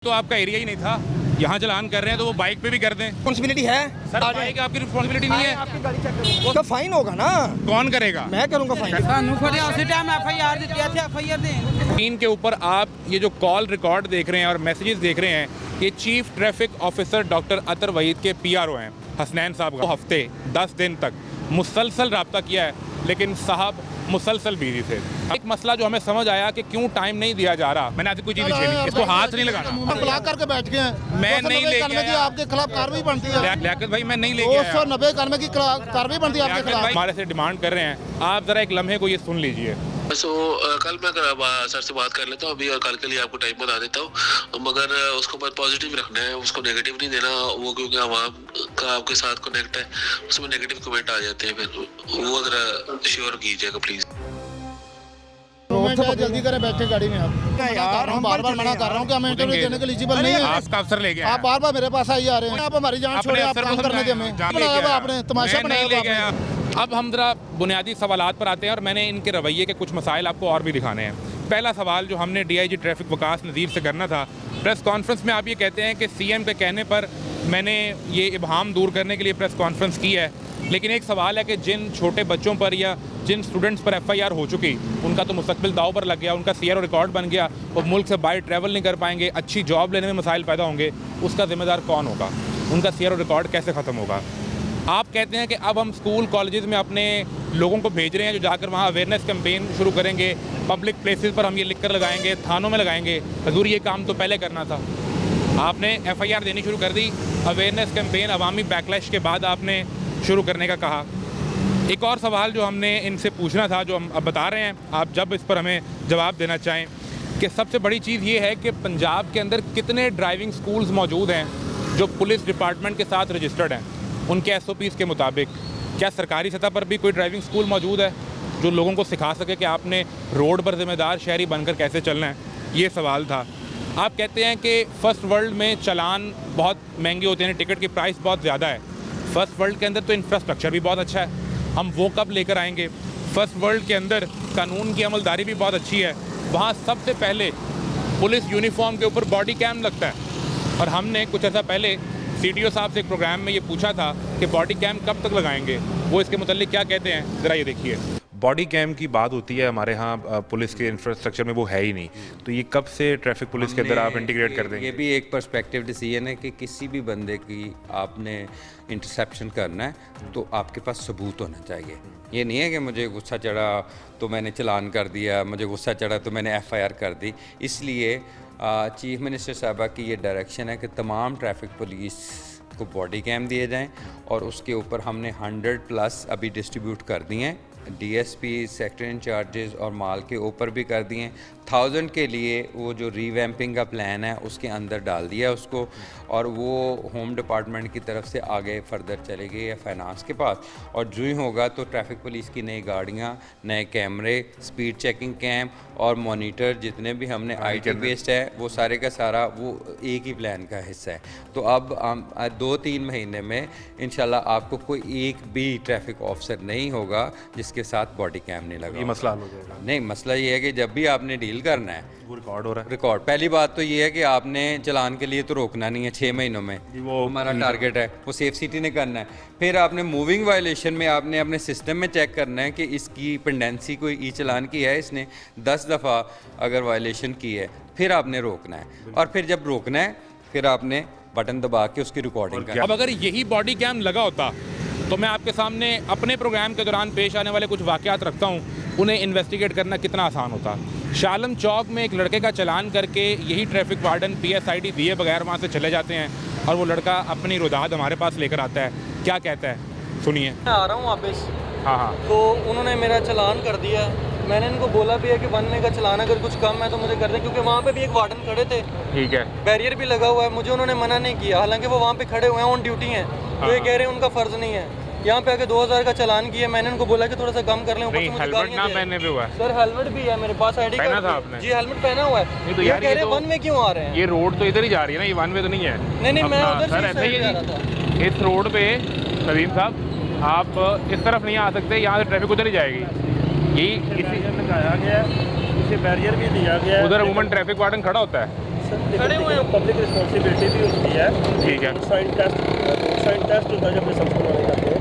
तो आपका एरिया ही नहीं था, यहाँ चलान कर रहे हैं तो वो बाइक पे भी कर दें। रिस्पॉन्सिबिलिटी है सर बाइक आपकी रिस्पॉन्सिबिलिटी नहीं है, आपकी गाड़ी चेक करो, उसका फाइन होगा ना। कौन करेगा? मैं करूँगा फाइन। स्क्रीन के ऊपर आप ये जो कॉल रिकॉर्ड देख रहे हैं और मैसेजेस देख रहे हैं, ये चीफ ट्रैफिक ऑफिसर डॉक्टर अतर वहीद के पीआरओ हैं हसनैन साहब का। हफ्ते 10 दिन तक मुसलसल रब्ता किया है, लेकिन साहब मुसलसल बिजी थे। एक मसला जो हमें समझ आया कि क्यों टाइम नहीं दिया जा रहा, मैंने आज कोई चीज़ नहीं छेड़ी, इसको हाथ नहीं लगाना। ब्लॉक करके बैठ गए हैं, मैं नहीं लेके आया, आपके खिलाफ कार्रवाई बनती है। लियाकत भाई मैं नहीं लेके आया, 290 की कार्रवाई बनती है आपके खिलाफ। हमारे से डिमांड कर रहे हैं, आप जरा एक लम्हे को ये सुन लीजिए। कल मैं सर से बात कर लेता हूँ अभी, और कल के लिए आपको टाइम बता देता हूँ, मगर उसको बस पॉजिटिव रखना है, उसको नेगेटिव नहीं देना। वो क्योंकि आवाम का आपके साथ कनेक्ट है, उसमें नेगेटिव कमेंट आ जाते हैं, फिर वो जरा श्योर कीजिएगा प्लीज। जल्दी करें, बैठे गाड़ी में आप। यार हम बार बार मना कर रहा हूँ कि हम इंटरव्यू देने के एलिजिबल नहीं है। आपका अफसर ले गया, आप बार बार मेरे पास आई आ रहे हैं, आप हमारी जान छोड़े, आप काम करने के हमें आपने तमाशा बनाया। अब हम जरा बुनियादी सवालात पर आते हैं और मैंने इनके रवैये के कुछ मसाइल आपको और भी दिखाने हैं। पहला सवाल जो हमने डीआईजी ट्रैफिक वकास नज़ीर से करना था, प्रेस कॉन्फ्रेंस में आप ये कहते हैं कि सीएम के कहने पर मैंने ये इबहाम दूर करने के लिए प्रेस कॉन्फ्रेंस की है, लेकिन एक सवाल है कि जिन छोटे बच्चों पर या जिन स्टूडेंट्स पर एफआईआर हो चुकी, उनका तो मुस्तकबिल दाव पर लग गया, उनका सीआरओ रिकॉर्ड बन गया, वो मुल्क से बाहर ट्रैवल नहीं कर पाएंगे, अच्छी जॉब लेने में मसाइल पैदा होंगे, उसका जिम्मेदार कौन होगा? उनका सीआरओ रिकॉर्ड कैसे ख़त्म होगा? आप कहते हैं कि अब हम स्कूल कॉलेजेस में अपने लोगों को भेज रहे हैं जो जाकर वहाँ अवेयरनेस कैंपेन शुरू करेंगे, पब्लिक प्लेसेस पर हम ये लिख कर लगाएंगे, थानों में लगाएंगे। हजूर ये काम तो पहले करना था, आपने एफआईआर देनी शुरू कर दी, अवेयरनेस कैंपेन अवामी बैकलैश के बाद आपने शुरू करने का कहा। एक और सवाल जो हमने इनसे पूछना था, जो हम अब बता रहे हैं, आप जब इस पर हमें जवाब देना चाहें, कि सबसे बड़ी चीज़ ये है कि पंजाब के अंदर कितने ड्राइविंग स्कूल्स मौजूद हैं जो पुलिस डिपार्टमेंट के साथ रजिस्टर्ड हैं उनके एसओपीज़ के मुताबिक। क्या सरकारी सतह पर भी कोई ड्राइविंग स्कूल मौजूद है जो लोगों को सिखा सके कि आपने रोड पर जिम्मेदार शहरी बनकर कैसे चलना है? ये सवाल था। आप कहते हैं कि फ़र्स्ट वर्ल्ड में चलान बहुत महंगे होते हैं, टिकट की प्राइस बहुत ज़्यादा है। फ़र्स्ट वर्ल्ड के अंदर तो इंफ्रास्ट्रक्चर भी बहुत अच्छा है, हम वो कब लेकर आएंगे? फ़र्स्ट वर्ल्ड के अंदर कानून की अमलदारी भी बहुत अच्छी है, वहाँ सबसे पहले पुलिस यूनिफॉर्म के ऊपर बॉडी कैम लगता है। और हमने कुछ ऐसा पहले सीडीओ साहब से एक प्रोग्राम में ये पूछा था कि बॉडी कैम कब तक लगाएंगे, वो इसके मुताल्लिक क्या कहते हैं, ज़रा ये देखिए। बॉडी कैम की बात होती है हमारे यहाँ पुलिस के इंफ्रास्ट्रक्चर में, वो है ही नहीं, तो ये कब से ट्रैफिक पुलिस के अंदर आप इंटीग्रेट कर देंगे? ये भी एक पर्सपेक्टिव डिसीजन है कि किसी भी बंदे की आपने इंटरसेप्शन करना है तो आपके पास सबूत होना चाहिए। ये नहीं है कि मुझे गुस्सा चढ़ा तो मैंने चलान कर दिया, मुझे गुस्सा चढ़ा तो मैंने एफआईआर कर दी। इसलिए चीफ मिनिस्टर साहबा की ये डायरेक्शन है कि तमाम ट्रैफिक पुलिस को बॉडी कैम दिए जाएं, और उसके ऊपर हमने 100+ अभी डिस्ट्रीब्यूट कर दिए हैं। डीएसपी, सेक्टर इंचार्जेस और माल के ऊपर भी कर दिए हैं। 1000 के लिए वो जो रीवैम्पिंग का प्लान है उसके अंदर डाल दिया उसको, और वो होम डिपार्टमेंट की तरफ से आगे फर्दर चलेगी या फाइनेंस के पास। और जो ही होगा तो ट्रैफिक पुलिस की नई गाड़ियाँ, नए कैमरे, स्पीड चेकिंग कैम और मॉनिटर जितने भी हमने IT बेस्ड है, वो सारे का सारा वो एक ही प्लान का हिस्सा है। तो अब 2-3 महीने में इंशाल्लाह आपको कोई एक भी ट्रैफिक ऑफिसर नहीं होगा जिसके साथ बॉडी कैम नहीं लगा। ये मसला हल हो जाएगा? नहीं, मसला ये है कि जब भी आपने डील करना है, वो रिकॉर्ड हो रहा है। रिकॉर्ड पहली बात तो ये है कि आपने चलान के लिए तो रोकना नहीं है 6 महीनों में, वो हमारा टारगेट है, वो सेफ सिटी ने करना है। फिर आपने मूविंग वायलेशन में आपने अपने सिस्टम में चेक करना है कि इसकी पेंडेंसी कोई ई चलान की है, इसने 10 दफ़ा अगर वायलेशन की है, फिर आपने रोकना है। और फिर जब रोकना है फिर आपने बटन दबा के उसकी रिकॉर्डिंग करनी है। अब अगर यही बॉडी कैम लगा होता तो मैं आपके सामने अपने प्रोग्राम के दौरान पेश आने वाले कुछ वाक़यात रखता हूँ, उन्हें इन्वेस्टिगेट करना कितना आसान होता। शालम चौक में एक लड़के का चलान करके यही ट्रैफिक वार्डन PSID दिए बगैर वहाँ से चले जाते हैं, और वो लड़का अपनी रुदाद हमारे पास लेकर आता है। क्या कहता है, सुनिए। मैं आ रहा हूँ वापस, हाँ, तो उन्होंने मेरा चलान कर दिया। मैंने इनको बोला भी है कि 1 वे का चलान अगर कुछ कम है तो मुझे कर दें, क्योंकि वहाँ पे भी एक वार्डन खड़े थे, ठीक है, बैरियर भी लगा हुआ है, मुझे उन्होंने मना नहीं किया, हालांकि वो वहाँ पे खड़े हुए हैं, ऑन ड्यूटी हैं, तो ये कह रहे हैं उनका फ़र्ज़ नहीं है। यहाँ पे आके 2000 का चलान किया, मैंने उनको बोला कि थोड़ा सा कम कर लें। नहीं, हेलमेट ना पहनने पे हुआ है सर, हेलमेट भी है मेरे पास, ID पहना कार्ड था आपने? जी, हेलमेट पहना हुआ है। नहीं तो ये यार कह ये रहे तो 1 वे क्यों आ रहे हैं? ये रोड तो इधर ही जा रही है ना, ये 1 वे तो नहीं है। नहीं, मैं अपना उधर सर से ऐसा ही जा है रहा था। जी, इस रोड पे नदीम साहब आप इस तरफ नहीं आ सकते, यहाँ से ट्रैफिक उधर ही जाएगी। यही लगाया गया है, इसे बैरियर भी दिया गया है। उधर अमूमन ट्रैफिक वार्डन खड़ा होता है। खड़े हुए हैं। पब्लिक रिस्पॉन्सिबिलिटी भी होती है। ठीक है। रोड साइन टेस्ट होता है जब लाइसेंस बनाने जाते हैं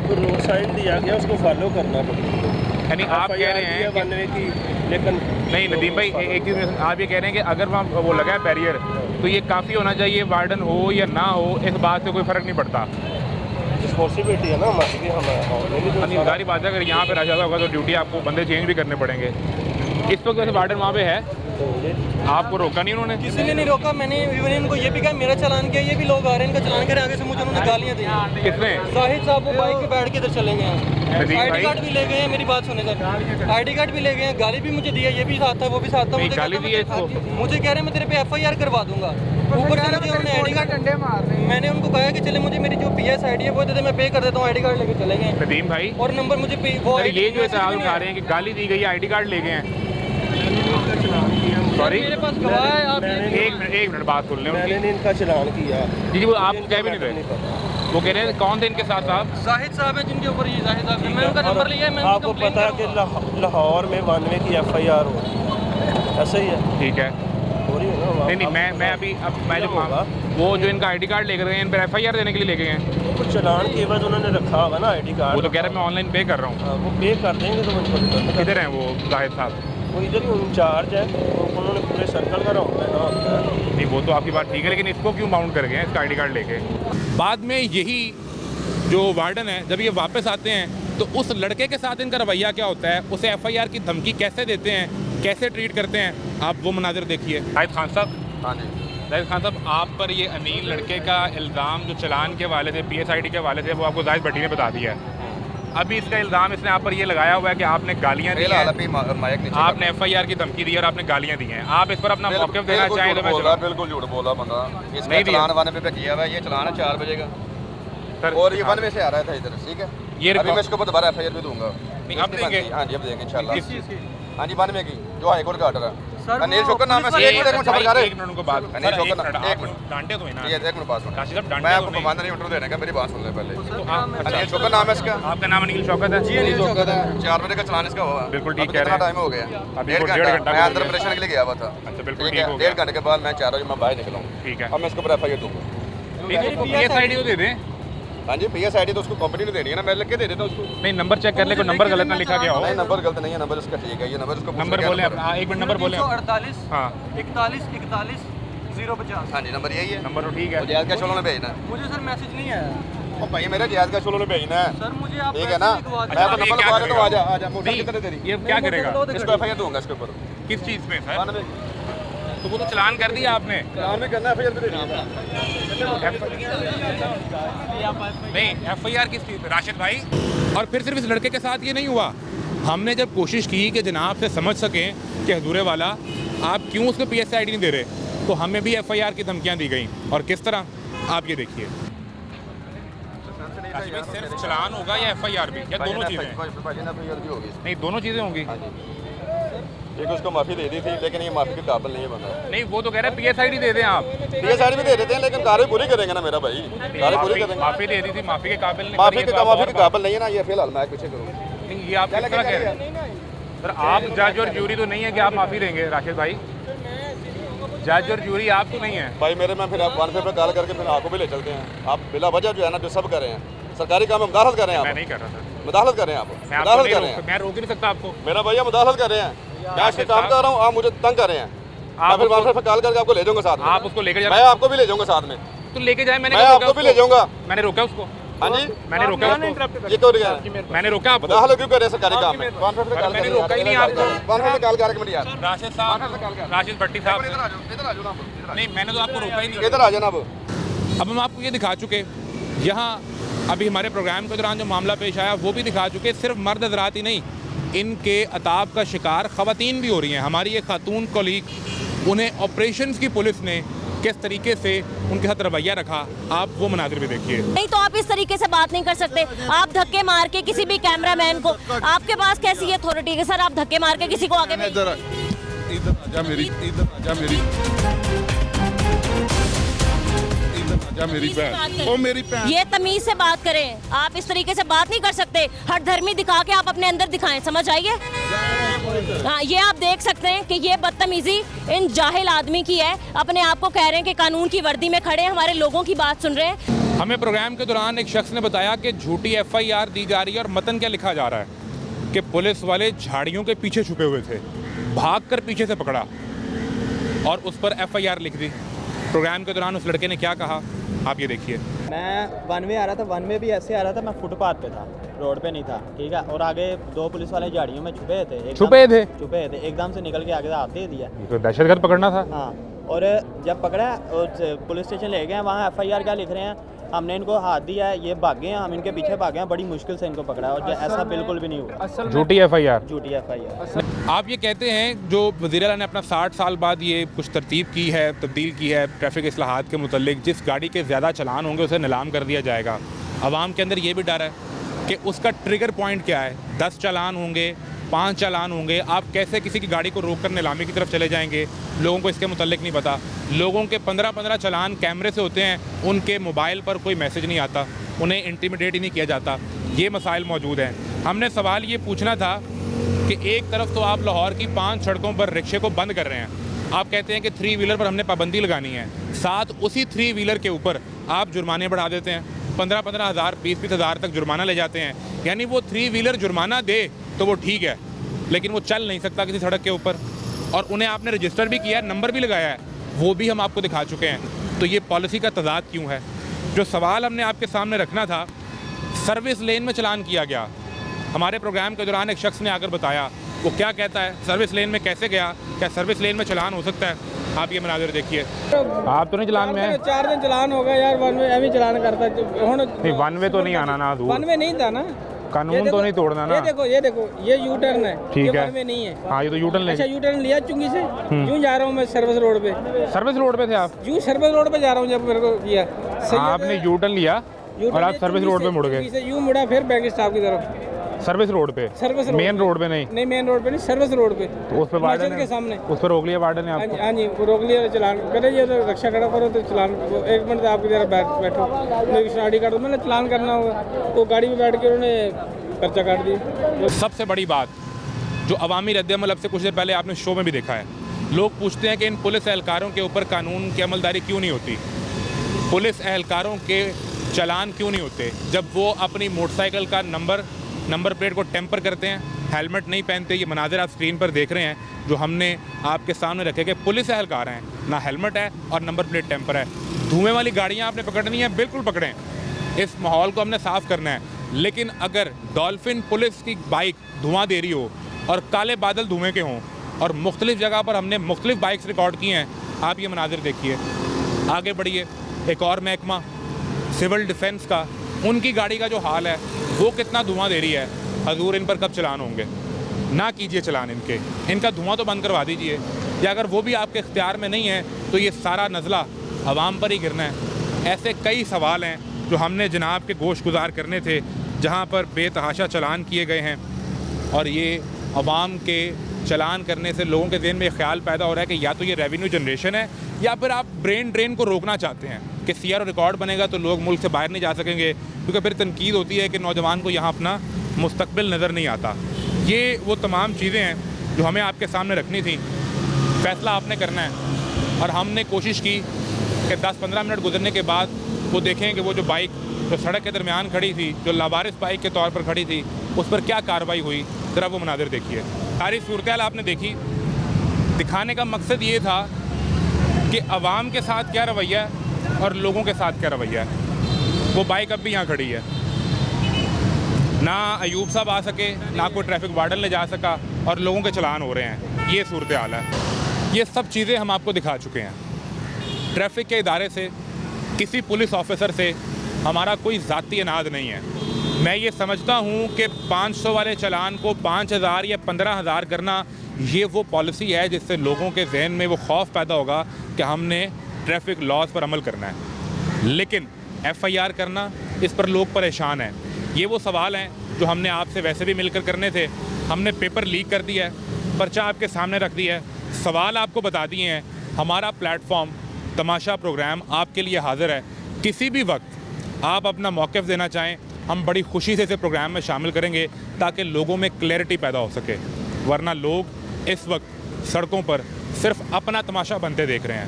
तो रोड साइन दिया गया उसको फॉलो करना पड़ेगा। यानी आप कह रहे हैं वन वे की, लेकिन नहीं नदीम भाई एक चीज़ आप ये कह रहे हैं कि अगर वहाँ वो लगा है बैरियर तो ये काफ़ी होना चाहिए, वार्डन हो या ना हो इस बात से कोई फ़र्क नहीं पड़ता। रिस्पॉन्सिबिलिटी है ना हमारी भी, यानी सारी बात है अगर यहाँ पे रहा होगा तो ड्यूटी आपको बंदे चेंज भी करने पड़ेंगे। इस वक्त वैसे वार्डन वहाँ पे है, आपको रोका नहीं उन्होंने? किसी ने नहीं रोका। मैंने इवन इनको ये भी कहा मेरा चालान किया, ये भी लोग आ रहे हैं इनका चालान करें, आगे से मुझे उन्होंने गालियाँ दी। किसने? जाहिद साहब वो बाइक पे बैठ के इधर चले गए हैं। नदीम आईडी भाई कार्ड भी ले गए हैं, मेरी बात सुने सर, आईडी कार्ड भी ले गए हैं, गाली भी मुझे दी है, ये भी साथ था वो भी साथ था। नहीं, मुझे गाली कहता दी है मैं इसको? मुझे कह रहे हैं मैं तेरे पे FIR करवा दूंगा। ऊपर से मुझे उन्होंने आईडी कार्ड, मैंने उनको कहा कि चले मुझे मेरी जो PS ID है वो दे दे, मैं पे कर देता हूँ। आईडी कार्ड लेके चले गए नदीम भाई और नंबर मुझे वो सर ये जो इतराज़ उठा रहे हैं कि गाली दी गई, आईडी कार्ड ले गए हैं। सॉरी मेरे पास गवाह है। आप एक मिनट बात सुन लें मैंने उनकी। इनका चलान किया। जी वो आप कह भी नहीं रहे, वो कह रहे हैं कौन थे इनके साथ साहब? जाहिद साहब है जिनके ऊपर ये जाहिद साहब है, मैं उनका नंबर लिया है, मैं उनकी आपको कंप्लेंट पता है कि करूंगा। लाहौर में वन वे की FIR हो रही है, ऐसा ही है, ठीक है। हो रही है ना? नहीं मैं अभी अब मैं जो होगा। वो जो इनका आईडी कार्ड लेकर गए हैं इन पर FIR देने के लिए लेके गए हैं। कुछ चलान के बाद उन्होंने रखा होगा ना आईडी कार्ड। वो तो कह रहे हैं मैं ऑनलाइन पे कर रहा हूँ। वो पे कर देंगे तो उनको किधर हैं वो जाहिद साहब? वो इधर ही इंचार्ज है, तो उन्होंने पूरे सर्कल का राउंड लेना होता है। नहीं वो तो आपकी बात ठीक है, लेकिन इसको क्यों बाउंड कर गए हैं इसका आईडी कार्ड लेके? बाद में यही जो वार्डन है जब ये वापस आते हैं तो उस लड़के के साथ इनका रवैया क्या होता है, उसे FIR की धमकी कैसे देते हैं, कैसे ट्रीट करते हैं, आप वो मनाजिर देखिए। जाहिद खान साहब, हाँ जी, जाहिद खान साहब आप पर ये अनिल लड़के का इल्ज़ाम जो चलान के वाले थे, PSID के वाले थे, वो आपको जाहिद भट्टी ने बता दिया है। अभी इसका इल्ज़ाम इसने आप पर ये लगाया हुआ है कि आपने गालियाँ दी हैं, आपने FIR की धमकी दी और आपने गालियाँ दी हैं। आप इस पर अपना मौक़िफ़ देना चाहें तो मैं बिल्कुल झूठ बोला बंदा। इसका नहीं दिया। चलान वन पे किया हुआ है, ये चलान है 4 बजे का सर और ये वन वे से आ रहा था इधर, ठीक है। ये अभी मैं इसके ऊपर दोबारा FIR भी दूंगा। नहीं, अब देंगे? हाँ जी अब देंगे इंशाल्लाह। किस चीज़ की? हाँ जी वन वे की जो हाई कोर्ट का ऑर्डर है। सर, अनिल शोकर नाम है, पुलिस एक मिनट खबर जा रहे एक मिनट उनको बात अनिल सर, शोकर एक नाम, मिनट, एक आप मिनट डांटे तो ही ना। ये एक मिनट पास काशी साहब मैं डांटे आपको तो नहीं। कमांडर नहीं इंटरव्यू देने का, मेरी बात सुन ले पहले। तो आप- अनिल शोकर नाम है इसका। आपका नाम अनिल शौकत है? अनिल शोकर है, 4 बजे का चलान इसका हुआ। बिल्कुल ठीक अभी कह रहे कितना हैं। टाइम हो गया? अभी 1.5 1.5 घंटा। घंटा मैं हो अंदर गया। ऑपरेशन के लिए गया हुआ था। अच्छा, बिल्कुल ठीक ठीक है, हो गया। 1.5 घंटे के बाद मैं 4 बजे मैं बाहर निकला हूँ। ठीक है। अब मैं इसके ऊपर FIR दूंगा। PSID तो दे दें। हाँ जी PSID तो उसको कंपनी ने देनी है ना, मैं लिख के दे देता हूँ उसको। नहीं नंबर चेक कर ले, कोई नंबर गलत ना लिखा गया हो। नहीं नंबर गलत नहीं है, नंबर उसका ठीक है, ये नंबर उसको पूछ नंबर लिया बोले नंबर। आप, एक मिनट नंबर बोले आप। 348 हाँ 41 41 050। हाँ जी नंबर यही है। नंबर तो ठीक है। तो जयाद कैश उन्होंने भेजना है। मुझे सर मैसेज नहीं आया ओ भाई मेरा जयाद कैश उन्होंने भेजना है। सर, मुझे आप ठीक है ना, मैसेज लिखवा मैं दीजिए। तो ये नंबर क्या लगा देता हूँ, करेगा? आजा मोटर कितने तेरी? ये क्या करेगा? इसको FIR दूंगा इसके ऊपर। किस चीज़ में सर? One way. तो वो तो चलान कर दिया आपने। चलान में करना FIR भी देनी है। नहीं FIR किस चीज़ पे राशिद भाई? और फिर सिर्फ इस लड़के के साथ ये नहीं हुआ, हमने जब कोशिश की कि जनाब से समझ सकें कि हजूरे वाला आप क्यों उसको PSID नहीं दे रहे, तो हमें भी FIR की धमकियां दी गई। और किस तरह आप ये देखिए। राशिद भाई, सिर्फ चलान होगा या FIR भी, या दोनों चीज़ें? FIR भी होगी। नहीं दोनों चीज़ें होंगी। एक उसको माफ़ी दे दी थी लेकिन ये माफ़ी के काबिल नहीं है बंदा। नहीं वो तो कह रहे हैं PSID दे दें आप। PSID भी दे देते हैं लेकिन कार्रवाई पूरी करेंगे ना मेरा भाई, कार्रवाई पूरी करेंगे। माफ़ी दे दी थी, माफ़ी के काबिल नहीं। माफ़ी करिए के तो आप माफ़ी और के बात- काबिल नहीं है ना, ये फिलहाल मैं पीछे करूँ। नहीं ये आप किस तरह कह रहे हैं? सर आप जज और जूरी तो नहीं है कि आप माफ़ी देंगे राशिद भाई? जज और जूरी आप तो नहीं है। भाई मेरे में फिर आप वन पे कॉल करके फिर आपको भी ले चलते हैं। आप बिला वजह जो है ना जो सब कर रहे हैं, सरकारी काम में मुदाखलत कर रहे हैं मैं आप, नहीं कर रहा सर। मुदाखलत कर रहे हैं आप, मैं आपको मुदाखलत नहीं कर रहे हैं। रोक, मैं रोक ही नहीं सकता आपको। मेरा भैया मुदाखलत कर रहे हैं, मैं इसके काम कर रहा हूँ, आप मुझे तंग कर रहे हैं। मैं आप फिर उसको- वहाँ पे कॉल करके आपको ले जाऊंगा साथ में। आप उसको लेकर मैं जा, आपको भी ले जाऊंगा साथ में। तो लेके जाए। मैंने मैं क्या आपको रोका भी ले उसको? जाऊंगा। मैंने रोका उसको। हाँ जी मैंने रोका उसको। ये क्यों रहा है? मैंने रोका आपको। मुदाखलत क्यों कर रहे हैं सरकारी काम में? कौन सा कॉल मैंने रोका ही नहीं आपको। कौन सा कॉल करके मेरी यार राशिद साहब, राशिद भट्टी साहब इधर आ जाओ, इधर आ जाओ ना, इधर आ नहीं मैंने तो आपको रोका ही नहीं। जाओ, इधर आ जाओ ना अब। अब हम आपको ये दिखा चुके, यहाँ अभी हमारे प्रोग्राम के दौरान जो मामला पेश आया वो भी दिखा चुके। सिर्फ मर्द हज़रात ही नहीं, इनके अताब का शिकार ख़वातीन भी हो रही हैं। हमारी एक खातून कलीग, उन्हें ऑपरेशंस की पुलिस ने किस तरीके से उनके साथ रवैया रखा, आप वो मनाजिर भी देखिए। नहीं तो आप इस तरीके से बात नहीं कर सकते। आप धक्के मार के किसी भी कैमरामैन को, आपके पास कैसी अथॉरिटी है सर? आप धक्के मार के किसी को आगे भेज- इधर आजा मेरी, इधर आजा मेरी, इधर आजा क्या मेरी बहन, वो मेरी बहन। ये तमीज से बात करें, आप इस तरीके से बात नहीं कर सकते। हर धर्मी दिखा के आप अपने अंदर दिखाएं, समझ आइए। हाँ, ये आप देख सकते हैं कि ये बदतमीजी इन जाहिल आदमी की है। अपने आप को कह रहे हैं कि कानून की वर्दी में खड़े हैं, हमारे लोगों की बात सुन रहे हैं। हमें प्रोग्राम के दौरान एक शख्स ने बताया कि झूठी FIR दी जा रही है और मतन क्या लिखा जा रहा है कि पुलिस वाले झाड़ियों के पीछे छुपे हुए थे, भागकर पीछे से पकड़ा और उस पर FIR लिख दी। प्रोग्राम के दौरान उस लड़के ने क्या कहा, आप ये देखिए। मैं वन वे आ रहा था, वन वे भी ऐसे आ रहा था, मैं फुटपाथ पे था, रोड पे नहीं था, ठीक है। और आगे दो पुलिस वाले झाड़ियों में छुपे थे, एकदम से निकल के आगे से हाथ दे दिया। तो दहशतगर्द पकड़ना था। हाँ, और जब पकड़ा और पुलिस स्टेशन ले गए, वहाँ FIR क्या लिख रहे हैं, हमने इनको हाथ दिया है, ये भागे हैं, हम इनके पीछे भागे हैं, बड़ी मुश्किल से इनको पकड़ा है। और ऐसा बिल्कुल भी नहीं हुआ। झूठी FIR। झूठी FIR। आप ये कहते हैं जो वज़ीर आला ने अपना 60 साल बाद ये कुछ तरतीब की है, तब्दील की है ट्रैफिक इस्लाहात के मुतल्लिक, जिस गाड़ी के ज़्यादा चलान होंगे उसे नीलाम कर दिया जाएगा। आवाम के अंदर ये भी डर है कि उसका ट्रिगर पॉइंट क्या है। 10 चालान होंगे, 5 चालान होंगे, आप कैसे किसी की गाड़ी को रोक कर नीलामी की तरफ चले जाएंगे, लोगों को इसके मुतल्लिक नहीं पता। लोगों के 15-15 चालान कैमरे से होते हैं, उनके मोबाइल पर कोई मैसेज नहीं आता, उन्हें इंटिमिडेट ही नहीं किया जाता। ये मसाइल मौजूद हैं। हमने सवाल ये पूछना था कि एक तरफ तो आप लाहौर की 5 सड़कों पर रिक्शे को बंद कर रहे हैं, आप कहते हैं कि 3 व्हीलर पर हमने पाबंदी लगानी है, साथ उसी 3 व्हीलर के ऊपर आप जुर्माने बढ़ा देते हैं, 15-15 हज़ार 20-20 हज़ार तक जुर्माना ले जाते हैं। यानी वो 3 व्हीलर जुर्माना दे तो वो ठीक है, लेकिन वो चल नहीं सकता किसी सड़क के ऊपर। और उन्हें आपने रजिस्टर भी किया है, नंबर भी लगाया है, वो भी हम आपको दिखा चुके हैं। तो ये पॉलिसी का तजाद क्यों है? जो सवाल हमने आपके सामने रखना था, सर्विस लेन में चलान किया गया। हमारे प्रोग्राम के दौरान एक शख्स ने आकर बताया, वो क्या कहता है, सर्विस लेन में कैसे गया, क्या सर्विस लेन में चलान हो सकता है? आप ये मनाज़र देखिए। आप तो नहीं चलान में है? 4 दिन चलान हो गया यार, वन वे अभी चलान करता नहीं, वन वे तो नहीं आना ना, वन वे नहीं था ना, कानून तो नहीं तोड़ना ना। ये देखो ये यू टर्न है, ठीक है, वन वे नहीं है। हाँ, ये तो यू टर्न ले। अच्छा, यू टर्न लिया चुंगी से, यूँ जा रहा हूँ मैं सर्विस रोड पे। सर्विस रोड पे थे आप? यूँ सर्विस रोड पे जा रहा हूँ, जब मेरे को किया आपने यू टर्न लिया और आप सर्विस रोड पे मुड़ गए। यूँ मुड़ा फिर बैंक स्टाफ की तरफ। सर्विस रोड पे? सर्विस मेन रोड पे नहीं? नहीं, मेन रोड पे नहीं, सर्विस रोड पे। तो उस पे वार्डन के सामने उस पर रोक लिया वार्डन ने आपको? हाँ जी, वो रोक लिया, चलान करे, ये तो रक्षा खड़ा करो तो चलान। 1 मिनट आपकी जरा बैठो, मेरी स्टार्ट कर दो, मैंने चलान करना होगा। वो गाड़ी में बैठ के उन्होंने पर्चा काट दिया। सबसे बड़ी बात जो अवामी रद्द-ए-अमल अब से कुछ देर पहले आपने शो में भी देखा है, लोग पूछते हैं कि इन पुलिस एहलकारों के ऊपर कानून की अमलदारी क्यों नहीं होती, पुलिस एहलकारों के चलान क्यों नहीं होते, जब वो अपनी मोटरसाइकिल का नंबर प्लेट को टेम्पर करते हैं, हेलमेट नहीं पहनते। ये मनाज़र आप स्क्रीन पर देख रहे हैं जो हमने आपके सामने रखे कि पुलिस एहलकार हैं, ना हेलमेट है और नंबर प्लेट टेम्पर है। धुएँ वाली गाड़ियाँ आपने पकड़नी है, बिल्कुल पकड़ें, इस माहौल को हमने साफ़ करना है। लेकिन अगर डॉल्फिन पुलिस की बाइक धुआं दे रही हो और काले बादल धुएँ के हों और मुख्तलिफ जगह पर हमने मुख्तलिफ बाइक्स रिकॉर्ड किए हैं, आप ये मनाज़र देखिए। आगे बढ़िए, एक और महकमा सिविल डिफेंस का, उनकी गाड़ी का जो हाल है वो कितना धुआं दे रही है। हजूर, इन पर कब चलान होंगे? ना कीजिए चलान इनका धुआं तो बंद करवा दीजिए, या अगर वो भी आपके इख्तियार में नहीं है तो ये सारा नज़ला आवाम पर ही गिरना है। ऐसे कई सवाल हैं जो हमने जनाब के गोश गुजार करने थे, जहाँ पर बेतहाशा चलान किए गए हैं और ये अवाम के चलान करने से लोगों के ज़हन में ख्याल पैदा हो रहा है कि या तो ये रेवेन्यू जनरेशन है या फिर आप ब्रेन ड्रेन को रोकना चाहते हैं कि CRO रिकॉर्ड बनेगा तो लोग मुल्क से बाहर नहीं जा सकेंगे, क्योंकि फिर तनकीद होती है कि नौजवान को यहाँ अपना मुस्तकबिल नज़र नहीं आता। ये वो तमाम चीज़ें हैं जो हमें आपके सामने रखनी थी, फ़ैसला आपने करना है। और हमने कोशिश की कि 10-15 मिनट गुजरने के बाद वो देखें कि वो जो बाइक जो सड़क के दरमियान खड़ी थी, जो लावारिस बाइक के तौर पर खड़ी थी, उस पर क्या कार्रवाई हुई, ज़रा वो मनाज़र देखिए। सारी सूरत आपने देखी। दिखाने का मकसद ये था कि अवाम के साथ क्या रवैया है और लोगों के साथ क्या रवैया है। वो बाइक अब भी यहाँ खड़ी है, ना अयूब साहब आ सके, ना कोई ट्रैफिक वार्डन ले जा सका और लोगों के चलान हो रहे हैं। ये सूरत हाल है। ये सब चीज़ें हम आपको दिखा चुके हैं। ट्रैफिक के इदारे से, किसी पुलिस ऑफिसर से हमारा कोई ज़ाती अनाज नहीं है। मैं ये समझता हूँ कि 500 वाले चलान को 5000 या 15000 करना, ये वो पॉलिसी है जिससे लोगों के जहन में वो खौफ पैदा होगा कि हमने ट्रैफिक लॉज पर अमल करना है। लेकिन FIR करना, इस पर लोग परेशान हैं। ये वो सवाल हैं जो हमने आपसे वैसे भी मिलकर करने थे। हमने पेपर लीक कर दिया है, पर्चा आपके सामने रख दिया है, सवाल आपको बता दिए हैं। हमारा प्लेटफॉर्म तमाशा प्रोग्राम आपके लिए हाजिर है। किसी भी वक्त आप अपना मौक़िफ़ देना चाहें, हम बड़ी खुशी से इसे प्रोग्राम में शामिल करेंगे ताकि लोगों में क्लैरिटी पैदा हो सके, वरना लोग इस वक्त सड़कों पर सिर्फ अपना तमाशा बनते देख रहे हैं।